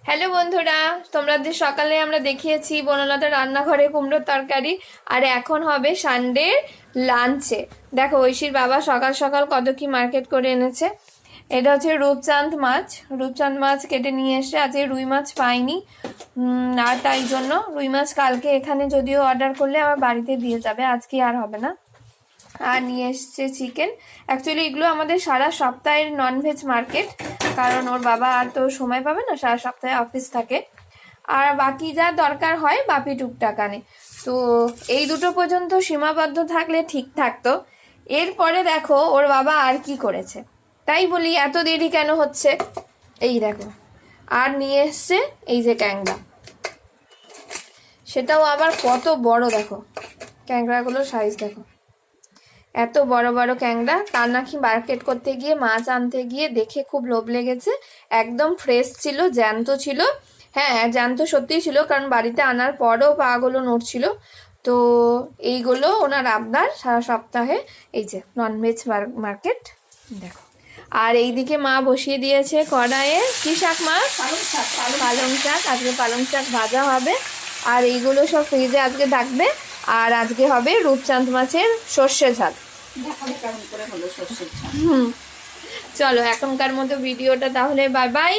Hello বন্ধুরা, তোমাদের সকালে আমরা দেখিয়েছি বনলতা রান্নাঘরে কুমড়োর তরকারি, আর এখন হবে সানডের লাঞ্চে। দেখো ঐশীর বাবা সকাল সকাল কত কি মার্কেট করে এনেছে। এটা হচ্ছে রূপচাঁদ মাছ কেটে নিয়ে এসে, আজকে রুই মাছ পাইনি, আর তাই জন্য রুই মাছ কালকে এখানে যদিও অর্ডার করলে আমার বাড়িতে দিয়ে যাবে, আজকে আর হবে না। আর নিয়ে এসছে চিকেন। অ্যাকচুয়ালি এগুলো আমাদের সারা সপ্তাহের ননভেজ মার্কেট, কারণ ওর বাবা আর তো সময় পাবে না, সারা সপ্তাহে অফিস থাকে, আর বাকি যা দরকার হয় বাপি টুকটাক আনে। তো এই দুটো পর্যন্ত সীমাবদ্ধ থাকলে ঠিক থাকতো। এরপরে দেখো ওর বাবা আর কি করেছে, তাই বলি এত দেরি কেন হচ্ছে। এই দেখো, আর নিয়ে এসছে এই যে ক্যাংড়া, সেটাও আবার কত বড়, দেখো ক্যাংড়াগুলোর সাইজ দেখো, এত বড় বড় ক্যাংড়া। তার নাকি মার্কেট করতে গিয়ে, মাছ আনতে গিয়ে দেখে খুব লোভ লেগেছে। একদম ফ্রেশ ছিল, জ্যান্ত ছিল। হ্যাঁ, জ্যান্ত সত্যিই ছিল, কারণ বাড়িতে আনার পরও পাগুলো নড়ছিল। তো এইগুলো ওনার আবদার সারা সপ্তাহে। এই যে ননভেজ মার্কেট দেখো। আর এইদিকে মা বসিয়ে দিয়েছে কড়াইয়ে কি শাক, মা? পালং শাক। আজকে পালং শাক ভাজা হবে, আর এইগুলো সব ফ্রিজে আজকে থাকবে। আর আজকে হবে রূপচাঁদ মাছের সর্ষে ঝাল। চলো এখনকার মতো ভিডিওটা তাহলে বাই বাই।